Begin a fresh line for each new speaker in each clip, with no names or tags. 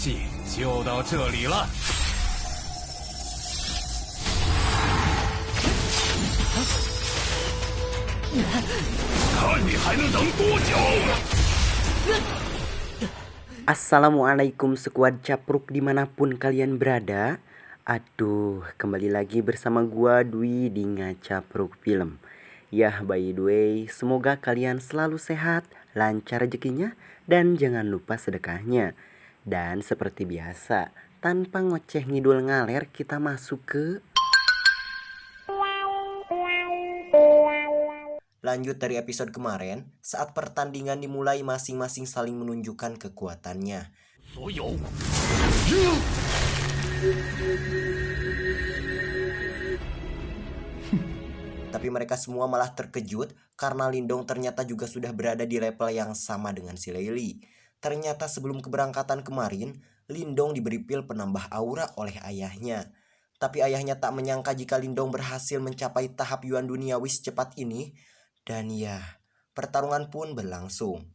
戏就到这里了。看你还能等多久！
Assalamualaikum sekuad capruk dimanapun kalian berada. Aduh, kembali lagi bersama gua Dwi di Ngacapruk Film. Yah, by the way, semoga kalian selalu sehat, lancar rezekinya, dan jangan lupa sedekahnya. Dan seperti biasa, tanpa ngoceh ngidul ngaler, kita masuk ke lanjut dari episode kemarin. Saat pertandingan dimulai, masing-masing saling menunjukkan kekuatannya. Tapi mereka semua malah terkejut karena Lindong ternyata juga sudah berada di level yang sama dengan si Leili. Ternyata sebelum keberangkatan kemarin, Lindong diberi pil penambah aura oleh ayahnya. Tapi ayahnya tak menyangka jika Lindong berhasil mencapai tahap Yuan duniawi secepat ini. Dan ya, pertarungan pun berlangsung.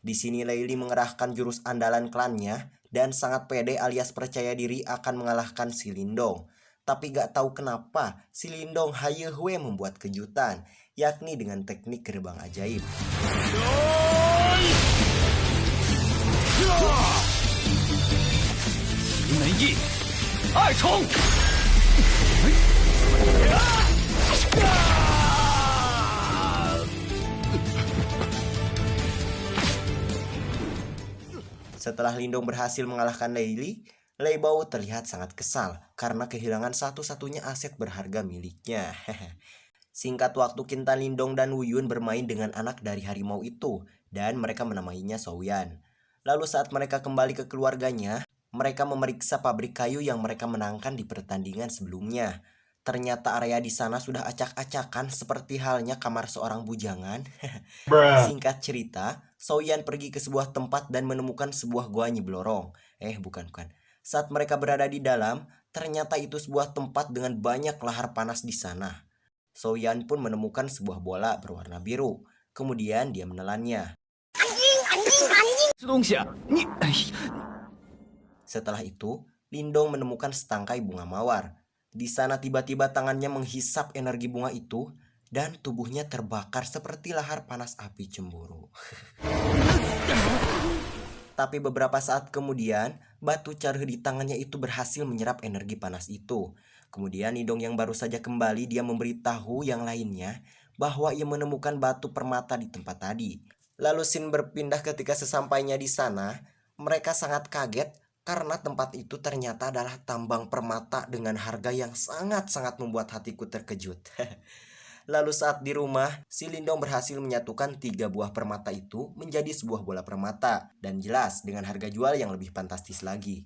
Di sini Leili mengerahkan jurus andalan klannya dan sangat pede alias percaya diri akan mengalahkan si Lindong. Tapi gak tahu kenapa si Lindong Haiyehwe membuat kejutan, yakni dengan teknik gerbang ajaib. Setelah Lindong berhasil mengalahkan Leili, Lei Bao terlihat sangat kesal karena kehilangan satu-satunya aset berharga miliknya. Singkat waktu, Kintan Lindong dan Wuyun bermain dengan anak dari harimau itu dan mereka menamainya Souyan. Lalu saat mereka kembali ke keluarganya, mereka memeriksa pabrik kayu yang mereka menangkan di pertandingan sebelumnya. Ternyata area di sana sudah acak-acakan seperti halnya kamar seorang bujangan. Singkat cerita, Souyan pergi ke sebuah tempat dan menemukan sebuah gua Nyi Blorong. Bukan. Saat mereka berada di dalam, ternyata itu sebuah tempat dengan banyak lahar panas di sana. Souyan pun menemukan sebuah bola berwarna biru. Kemudian dia menelannya. Setelah itu, Lindong menemukan setangkai bunga mawar. Di sana tiba-tiba tangannya menghisap energi bunga itu dan tubuhnya terbakar seperti lahar panas api cemburu. Tapi beberapa saat kemudian, batu carh di tangannya itu berhasil menyerap energi panas itu. Kemudian Lindong yang baru saja kembali, dia memberitahu yang lainnya bahwa ia menemukan batu permata di tempat tadi. Lalu scene berpindah ketika sesampainya di sana, mereka sangat kaget karena tempat itu ternyata adalah tambang permata dengan harga yang sangat-sangat membuat hatiku terkejut. Lalu saat di rumah, si Lindong berhasil menyatukan 3 buah permata itu menjadi sebuah bola permata. Dan jelas dengan harga jual yang lebih fantastis lagi.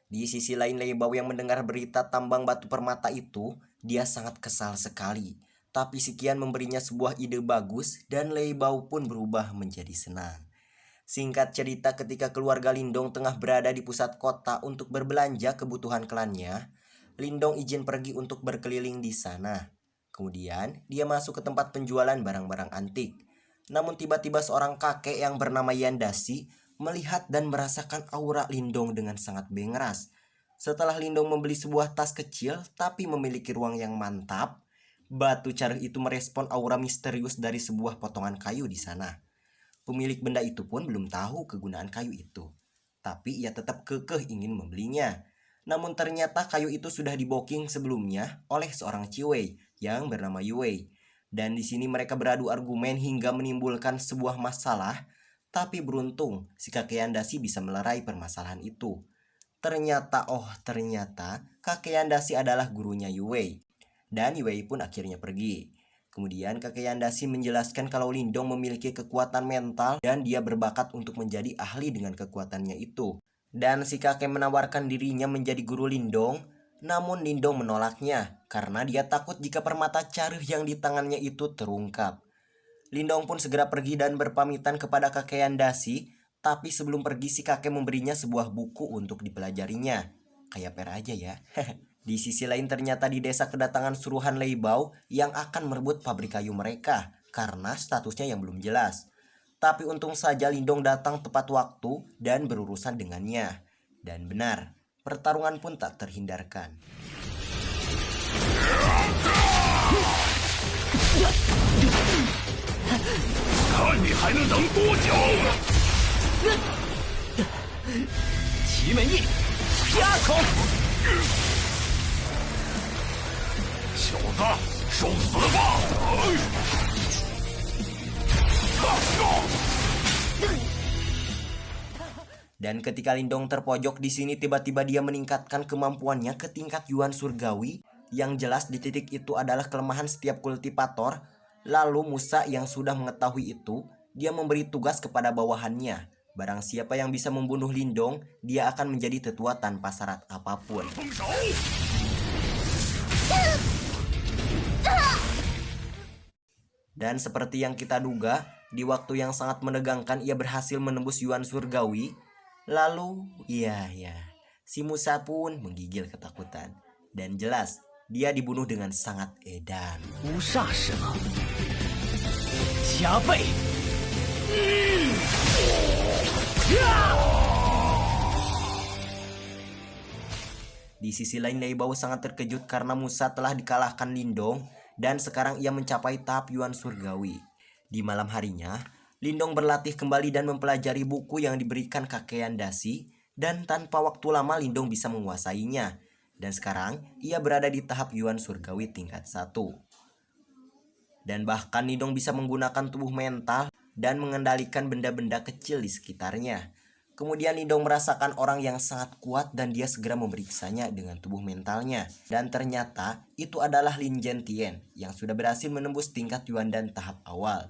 Di sisi lain, Lei Bao yang mendengar berita tambang batu permata itu, dia sangat kesal sekali. Tapi si Qian memberinya sebuah ide bagus dan Lei Bao pun berubah menjadi senang. Singkat cerita, ketika keluarga Lindong tengah berada di pusat kota untuk berbelanja kebutuhan klannya, Lindong izin pergi untuk berkeliling di sana. Kemudian, dia masuk ke tempat penjualan barang-barang antik. Namun tiba-tiba seorang kakek yang bernama Yandasi melihat dan merasakan aura Lindong dengan sangat bengeras. Setelah Lindong membeli sebuah tas kecil tapi memiliki ruang yang mantap, batu carh itu merespon aura misterius dari sebuah potongan kayu di sana. Pemilik benda itu pun belum tahu kegunaan kayu itu, tapi ia tetap kekeh ingin membelinya. Namun ternyata kayu itu sudah diboking sebelumnya oleh seorang Ciwei yang bernama Yue. Dan di sini mereka beradu argumen hingga menimbulkan sebuah masalah, tapi beruntung si kakek Yandasi bisa melerai permasalahan itu. Ternyata kakek Yandasi adalah gurunya Yue. Dan Yue pun akhirnya pergi. Kemudian kakek Yandasi menjelaskan kalau Lindong memiliki kekuatan mental dan dia berbakat untuk menjadi ahli dengan kekuatannya itu. Dan si kakek menawarkan dirinya menjadi guru Lindong Namun Lindong menolaknya karena dia takut jika permata Charih yang di tangannya itu terungkap. Lindong pun segera pergi dan berpamitan kepada kakek Dasi, tapi sebelum pergi si kakek memberinya sebuah buku untuk dipelajarinya. Kayak per aja ya. Di sisi lain ternyata di desa kedatangan suruhan Leibao yang akan merebut pabrik kayu mereka karena statusnya yang belum jelas. Tapi untung saja Lindong datang tepat waktu dan berurusan dengannya. Dan benar, pertarungan pun tak terhindarkan.
看你还能等多久！
奇门印，加口。
小子，受死吧！Dan
ketika Lindong terpojok di sini tiba-tiba dia meningkatkan kemampuannya ke tingkat Yuan Surgawi. Yang jelas di titik itu adalah kelemahan setiap kultivator. Lalu Musa yang sudah mengetahui itu, dia memberi tugas kepada bawahannya. Barang siapa yang bisa membunuh Lindong, dia akan menjadi tetua tanpa syarat apapun. Dan seperti yang kita duga, di waktu yang sangat menegangkan ia berhasil menembus Yuan Surgawi. Lalu, si Musa pun menggigil ketakutan. Dan jelas, dia dibunuh dengan sangat edan.
Musa Shema, Jiabei.
Di sisi lain Leibao sangat terkejut karena Musa telah dikalahkan Lindong dan sekarang ia mencapai tahap Yuan Surgawi. Di malam harinya, Lindong berlatih kembali dan mempelajari buku yang diberikan kakek Dasi dan tanpa waktu lama Lindong bisa menguasainya. Dan sekarang ia berada di tahap Yuan Surgawi tingkat 1. Dan bahkan Lindong bisa menggunakan tubuh mental dan mengendalikan benda-benda kecil di sekitarnya. Kemudian Lindong merasakan orang yang sangat kuat dan dia segera memeriksanya dengan tubuh mentalnya. Dan ternyata itu adalah Lin Zhentian yang sudah berhasil menembus tingkat Yuan dan tahap awal.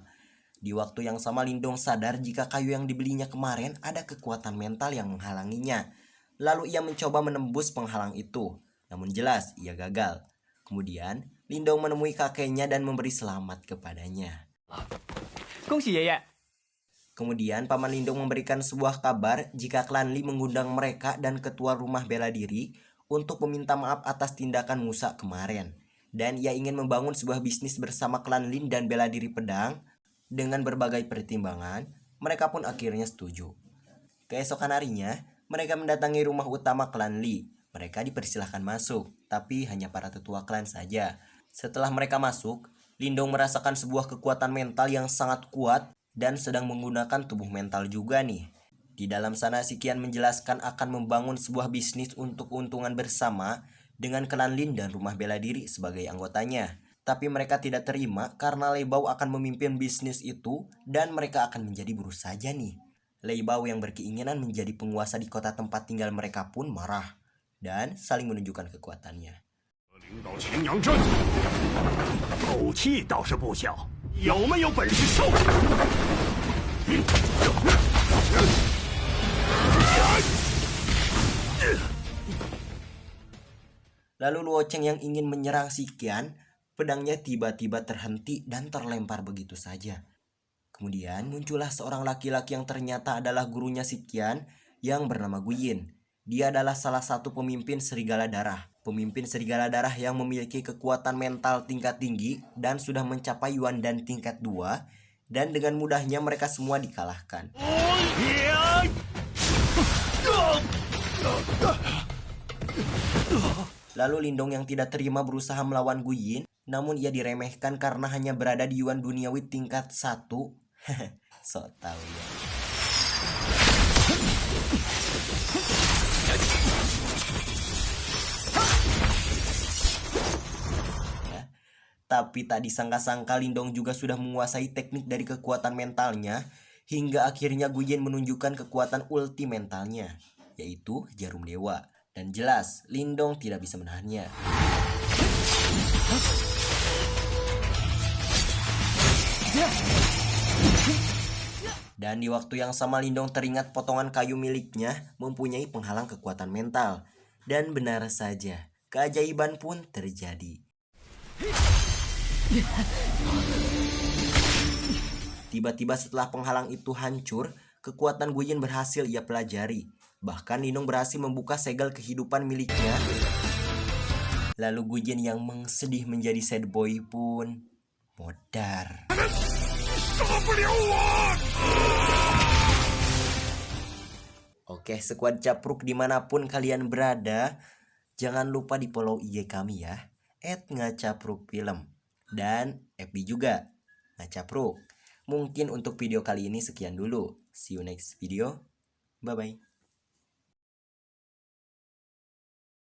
Di waktu yang sama Lindong sadar jika kayu yang dibelinya kemarin ada kekuatan mental yang menghalanginya. Lalu ia mencoba menembus penghalang itu. Namun jelas ia gagal. Kemudian Lindong menemui kakeknya dan memberi selamat kepadanya. Kemudian Paman Lindong memberikan sebuah kabar jika klan Li mengundang mereka dan ketua rumah bela diri untuk meminta maaf atas tindakan Musa kemarin. Dan ia ingin membangun sebuah bisnis bersama klan Lin dan bela diri pedang. Dengan berbagai pertimbangan, mereka pun akhirnya setuju. Keesokan harinya, mereka mendatangi rumah utama klan Li. Mereka dipersilahkan masuk, tapi hanya para tetua klan saja. Setelah mereka masuk, Lindong merasakan sebuah kekuatan mental yang sangat kuat dan sedang menggunakan tubuh mental juga nih. Di dalam sana si Qian menjelaskan akan membangun sebuah bisnis untuk keuntungan bersama dengan klan Lin dan rumah bela diri sebagai anggotanya. Tapi mereka tidak terima karena Leibao akan memimpin bisnis itu dan mereka akan menjadi buruh saja nih. Leibao yang berkeinginan menjadi penguasa di kota tempat tinggal mereka pun marah dan saling menunjukkan kekuatannya.
领导青阳镇，口气倒是不小，有没有本事收？
Lalu Luo Cheng yang ingin menyerang si Qian, pedangnya tiba-tiba terhenti dan terlempar begitu saja. Kemudian muncullah seorang laki-laki yang ternyata adalah gurunya si Qian yang bernama Guyin. Dia adalah salah satu pemimpin Serigala Darah. Pemimpin Serigala Darah yang memiliki kekuatan mental tingkat tinggi dan sudah mencapai Yuan dan tingkat 2. Dan dengan mudahnya mereka semua dikalahkan. Lalu Lindong yang tidak terima berusaha melawan Guyin. Namun ia diremehkan karena hanya berada di Yuan duniawi tingkat 1. Sok tahu ya. Tapi tak disangka-sangka Lindong juga sudah menguasai teknik dari kekuatan mentalnya. Hingga akhirnya Guyin menunjukkan kekuatan ulti mentalnya, yaitu Jarum Dewa. Dan jelas Lindong tidak bisa menahannya. Dan di waktu yang sama Lindong teringat potongan kayu miliknya mempunyai penghalang kekuatan mental. Dan benar saja, keajaiban pun terjadi. Tiba-tiba setelah penghalang itu hancur, kekuatan Guyin berhasil ia pelajari. Bahkan Nidong berhasil membuka segel kehidupan miliknya. Lalu Guyin yang sedih menjadi sad boy pun modar. Oke, squad Capruk dimanapun kalian berada, jangan lupa di follow IG kami ya, @ngacaprukfilm, dan FB juga, Ngacapruk. Mungkin untuk video kali ini sekian dulu. See you next video. Bye-bye.